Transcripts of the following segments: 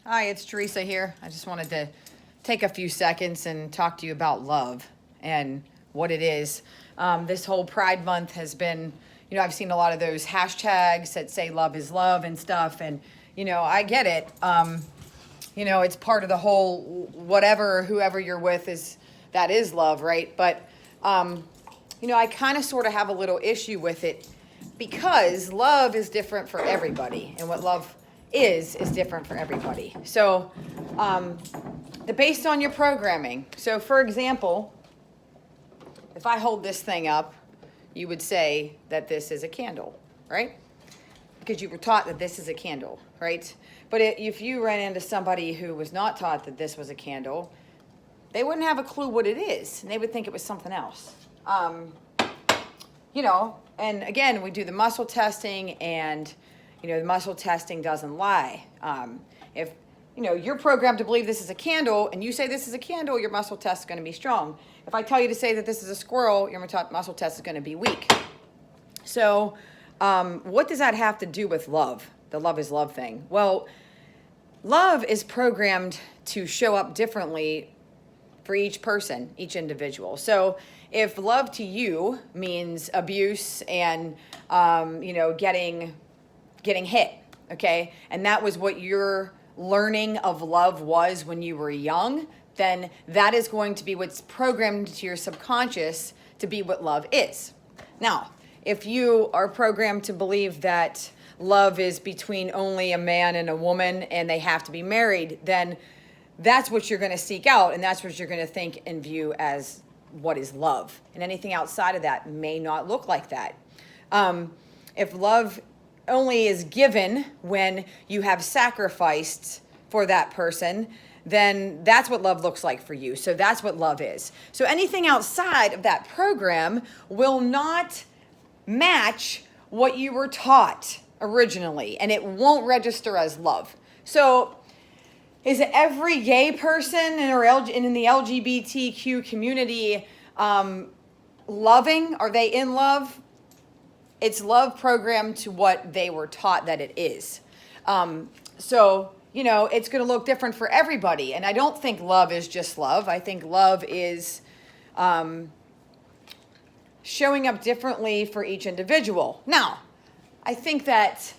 Hi, it's Teresa here. I just wanted to take a few seconds and talk to you about love and what it is. This whole Pride Month has been, I've seen a lot of those hashtags that say love is love and stuff. And, I get it. It's part of the whole whatever, whoever you're with that is love, right? But, I kind of sort of have a little issue with it because love is different for everybody. And what love is different for everybody. So, based on your programming. So, for example, if I hold this thing up, you would say that this is a candle, right? Because you were taught that this is a candle, right? But if you ran into somebody who was not taught that this was a candle, they wouldn't have a clue what it is, and they would think it was something else. And again, we do the muscle testing, and the muscle testing doesn't lie. If you're programmed to believe this is a candle and you say this is a candle, your muscle test is going to be strong. If I tell you to say that this is a squirrel, your muscle test is going to be weak. So what does that have to do with love? The love is love thing. Well, love is programmed to show up differently for each person, each individual. So if love to you means abuse and, getting hit, okay? And that was what your learning of love was when you were young, then that is going to be what's programmed to your subconscious to be what love is. Now, if you are programmed to believe that love is between only a man and a woman and they have to be married, then that's what you're going to seek out, and that's what you're going to think and view as what is love. And anything outside of that may not look like that. If love only is given when you have sacrificed for that person, then that's what love looks like for you. So that's what love is. So anything outside of that program will not match what you were taught originally, and it won't register as love. So is every gay person in the LGBTQ community loving? Are they in love? It's love programmed to what they were taught that it is. It's going to look different for everybody. And I don't think love is just love. I think love is showing up differently for each individual. Now, I think that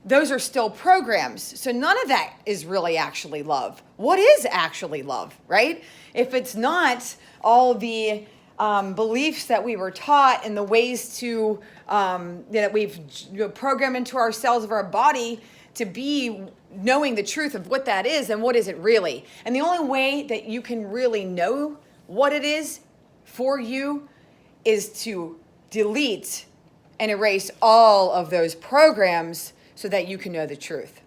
those are still programs. So none of that is really actually love. What is actually love, right? If it's not all the beliefs that we were taught and the ways to that we've programmed into ourselves of our body to be knowing the truth of what that is and what is it really. And the only way that you can really know what it is for you is to delete and erase all of those programs so that you can know the truth.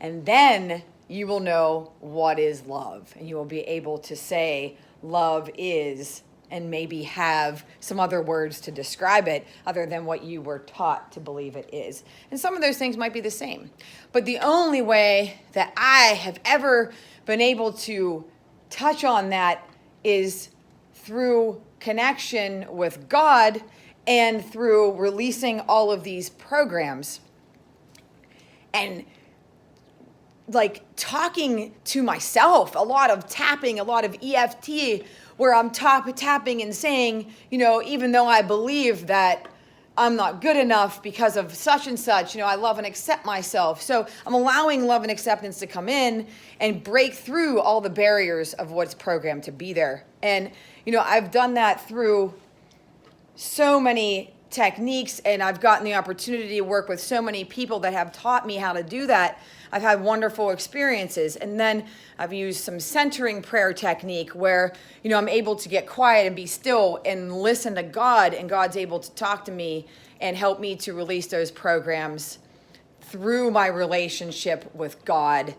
And then you will know what is love, and you will be able to say love is, and maybe have some other words to describe it other than what you were taught to believe it is. And some of those things might be the same. But the only way that I have ever been able to touch on that is through connection with God and through releasing all of these programs and like talking to myself, a lot of tapping, a lot of EFT, where I'm tapping and saying, even though I believe that I'm not good enough because of such and such, I love and accept myself. So I'm allowing love and acceptance to come in and break through all the barriers of what's programmed to be there. And, I've done that through so many techniques, and I've gotten the opportunity to work with so many people that have taught me how to do that. I've had wonderful experiences. And then I've used some centering prayer technique where, I'm able to get quiet and be still and listen to God, and God's able to talk to me and help me to release those programs through my relationship with God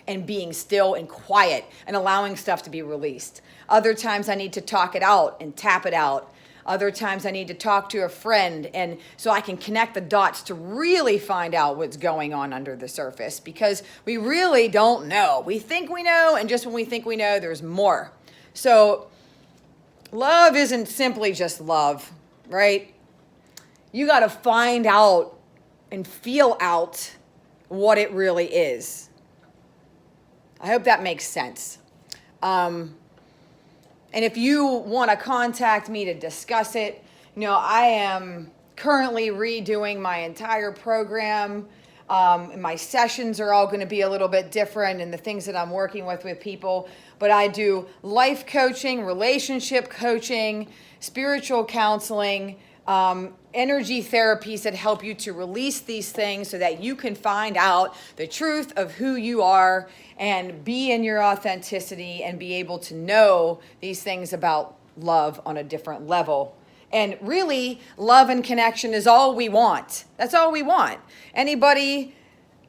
and being still and quiet and allowing stuff to be released. Other times I need to talk it out and tap it out. Other times I need to talk to a friend, and so I can connect the dots to really find out what's going on under the surface, because we really don't know. We think we know, and just when we think we know, there's more. So love isn't simply just love, right? You got to find out and feel out what it really is. I hope that makes sense. And if you want to contact me to discuss it, I am currently redoing my entire program. My sessions are all going to be a little bit different, and the things that I'm working with people. But I do life coaching, relationship coaching, spiritual counseling, energy therapies that help you to release these things so that you can find out the truth of who you are and be in your authenticity and be able to know these things about love on a different level. And really, love and connection is all we want. That's all we want. Anybody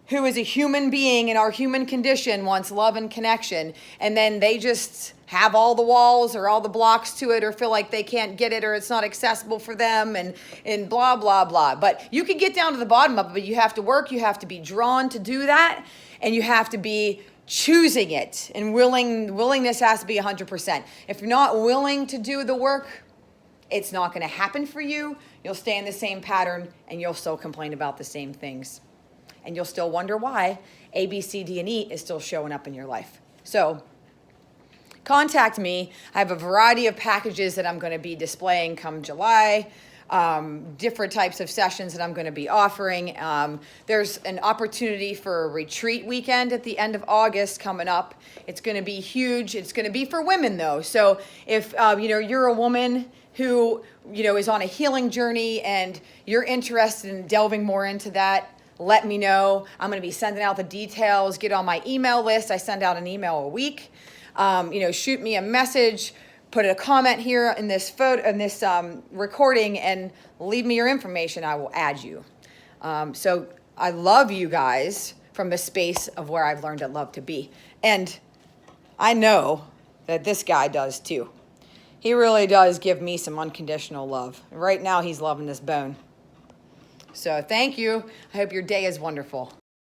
who is a human being in our human condition wants love and connection, and then they just have all the walls or all the blocks to it, or feel like they can't get it, or it's not accessible for them, and blah, blah, blah. But you can get down to the bottom of it, but you have to work, you have to be drawn to do that, and you have to be choosing it, and willingness has to be 100%. If you're not willing to do the work, it's not going to happen for you. You'll stay in the same pattern, and you'll still complain about the same things. And you'll still wonder why A, B, C, D, and E is still showing up in your life. So contact me. I have a variety of packages that I'm going to be displaying come July, different types of sessions that I'm going to be offering. There's an opportunity for a retreat weekend at the end of August coming up. It's going to be huge. It's going to be for women, though. So if you're a woman who is on a healing journey and you're interested in delving more into that, let me know. I'm going to be sending out the details. Get on my email list. I send out an email a week. Shoot me a message, put a comment here in this recording, and leave me your information. I will add you. So I love you guys from the space of where I've learned to love to be. And I know that this guy does too. He really does give me some unconditional love. Right now, he's loving this bone. So thank you. I hope your day is wonderful.